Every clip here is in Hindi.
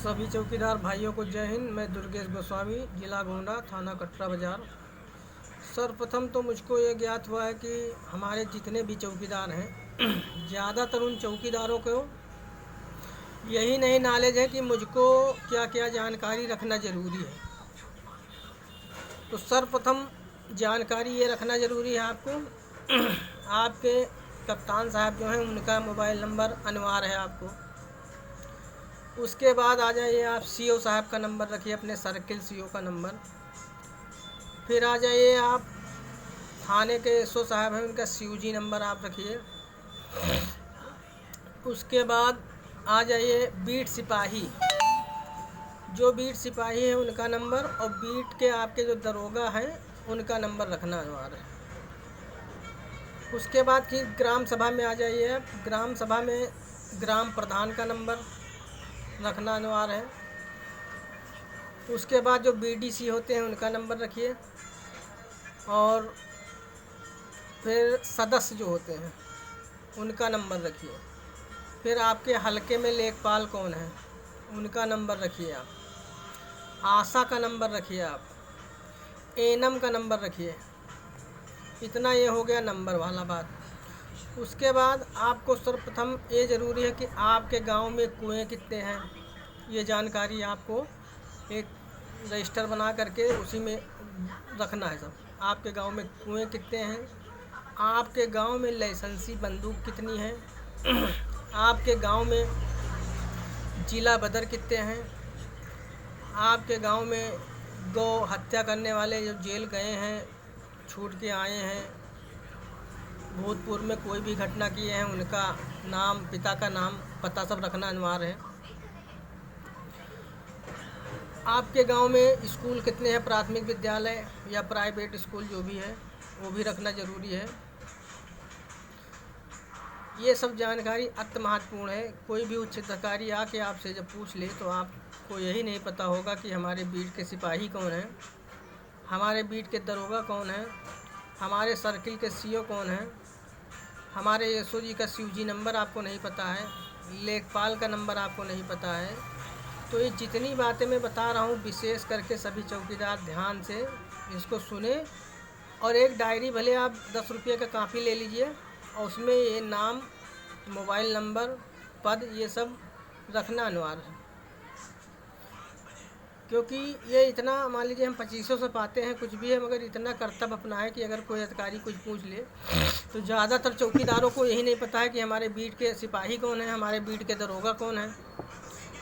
सभी चौकीदार भाइयों को जय हिंद। मैं दुर्गेश गोस्वामी, जिला गोंडा, थाना कटरा बाज़ार। सर्वप्रथम तो मुझको ये ज्ञात हुआ है कि हमारे जितने भी चौकीदार हैं ज़्यादातर उन चौकीदारों को यही नहीं नॉलेज है कि मुझको क्या क्या जानकारी रखना ज़रूरी है। तो सर्वप्रथम जानकारी ये रखना ज़रूरी है आपको आपके कप्तान साहब जो हैं उनका मोबाइल नंबर अनिवार्य है आपको। उसके बाद आ जाइए आप सीओ साहब का नंबर रखिए, अपने सर्किल सीओ का नंबर। फिर आ जाइए आप थाने के एसओ साहब हैं, उनका सीयूजी नंबर आप रखिए। उसके बाद आ जाइए बीट सिपाही, जो बीट सिपाही है उनका नंबर, और बीट के आपके जो दरोगा हैं उनका नंबर रखना अनिवार्य है। उसके बाद फिर ग्राम सभा में आ जाइए आप, ग्राम सभा में ग्राम प्रधान का नंबर रखना अनिवार्य है। उसके बाद जो बीडीसी होते हैं उनका नंबर रखिए, और फिर सदस्य जो होते हैं उनका नंबर रखिए। फिर आपके हलके में लेखपाल कौन है उनका नंबर रखिए आप। आशा का नंबर रखिए आप, एनम का नंबर रखिए। इतना ये हो गया नंबर वाला बात। उसके बाद आपको सर्वप्रथम ये ज़रूरी है कि आपके गांव में कुएं कितने हैं, ये जानकारी आपको एक रजिस्टर बना करके उसी में रखना है सब। आपके गांव में कुएं कितने हैं, आपके गांव में लाइसेंसी बंदूक कितनी है, आपके गांव में जिला बदर कितने हैं, आपके गांव में गौ हत्या करने वाले जो जेल गए हैं, छूट के आए हैं, भूतपूर्व में कोई भी घटना किए हैं उनका नाम, पिता का नाम, पता सब रखना अनिवार्य है। आपके गांव में स्कूल कितने हैं, प्राथमिक विद्यालय या प्राइवेट स्कूल जो भी है वो भी रखना ज़रूरी है। ये सब जानकारी अति महत्वपूर्ण है। कोई भी उच्च अधिकारी आके आपसे जब पूछ ले तो आपको यही नहीं पता होगा कि हमारे बीट के सिपाही कौन हैं, हमारे बीट के दरोगा कौन हैं, हमारे सर्किल के सीओ कौन हैं, हमारे एसओ जी का सीयूजी नंबर आपको नहीं पता है, लेखपाल का नंबर आपको नहीं पता है। तो ये जितनी बातें मैं बता रहा हूँ विशेष करके सभी चौकीदार ध्यान से इसको सुने, और एक डायरी भले आप 10 रुपये का कापी ले लीजिए और उसमें ये नाम, मोबाइल नंबर, पद, ये सब रखना अनिवार्य है। क्योंकि ये इतना, मान लीजिए हम 2500 से पाते हैं कुछ भी है, मगर इतना कर्तव्य अपना है कि अगर कोई अधिकारी कुछ पूछ ले तो ज़्यादातर चौकीदारों को यही नहीं पता है कि हमारे बीट के सिपाही कौन है, हमारे बीट के दरोगा कौन है,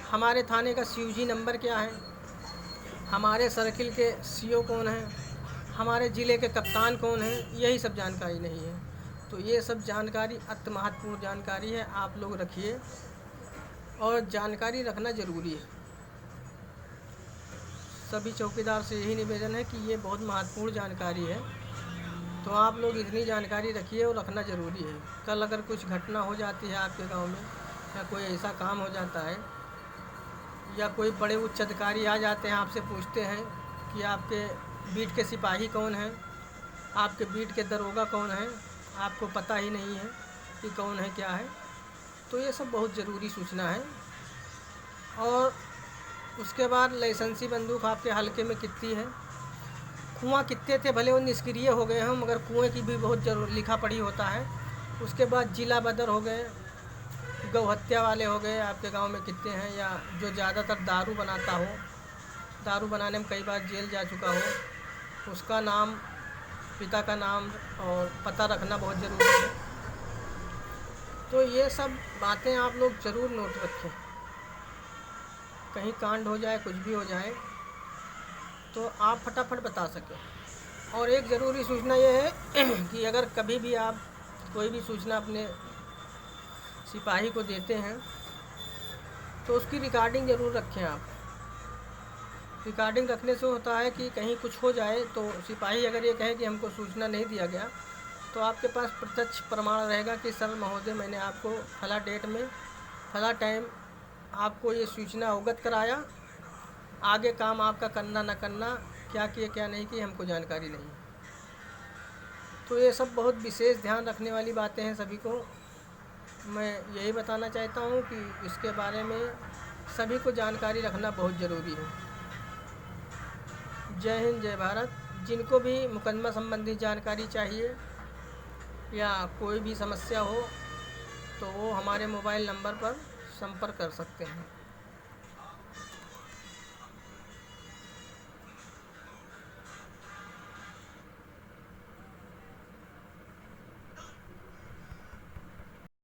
हमारे थाने का सीयूजी नंबर क्या है, हमारे सर्किल के सीओ कौन है, हमारे ज़िले के कप्तान कौन है, यही सब जानकारी नहीं है। तो ये सब जानकारी अति महत्वपूर्ण जानकारी है, आप लोग रखिए, और जानकारी रखना ज़रूरी है। सभी चौकीदार से यही निवेदन है कि ये बहुत महत्वपूर्ण जानकारी है, तो आप लोग इतनी जानकारी रखिए और रखना ज़रूरी है। कल अगर कुछ घटना हो जाती है आपके गांव में, या कोई ऐसा काम हो जाता है, या कोई बड़े उच्च अधिकारी आ जाते हैं आपसे पूछते हैं कि आपके बीट के सिपाही कौन हैं, आपके बीट के दरोगा कौन हैं, आपको पता ही नहीं है कि कौन है क्या है, तो ये सब बहुत ज़रूरी सूचना है। और उसके बाद लाइसेंसी बंदूक आपके हलके में कितनी है, कुआं कितने थे, भले वो निष्क्रिय हो गए हों मगर कुएं की भी बहुत जरूर लिखा पढ़ी होता है। उसके बाद जिला बदर हो गए, गौ हत्या वाले हो गए, आपके गांव में कितने हैं, या जो ज़्यादातर दारू बनाता हो, दारू बनाने में कई बार जेल जा चुका हो, उसका नाम, पिता का नाम और पता रखना बहुत ज़रूरी है। तो ये सब बातें आप लोग ज़रूर नोट रखें, कहीं कांड हो जाए, कुछ भी हो जाए तो आप फटाफट बता सकें। और एक ज़रूरी सूचना ये है कि अगर कभी भी आप कोई भी सूचना अपने सिपाही को देते हैं तो उसकी रिकॉर्डिंग ज़रूर रखें आप। रिकॉर्डिंग रखने से होता है कि कहीं कुछ हो जाए तो सिपाही अगर ये कहे कि हमको सूचना नहीं दिया गया, तो आपके पास प्रत्यक्ष प्रमाण रहेगा कि सर महोदय, मैंने आपको फला डेट में फला टाइम आपको ये सूचना अवगत कराया, आगे काम आपका करना न करना, क्या किए क्या नहीं किए, हमको जानकारी नहीं। तो ये सब बहुत विशेष ध्यान रखने वाली बातें हैं। सभी को मैं यही बताना चाहता हूँ कि इसके बारे में सभी को जानकारी रखना बहुत ज़रूरी है। जय हिंद, जय भारत। जिनको भी मुकदमा संबंधी जानकारी चाहिए या कोई भी समस्या हो तो वो हमारे मोबाइल नंबर पर संपर्क कर सकते हैं।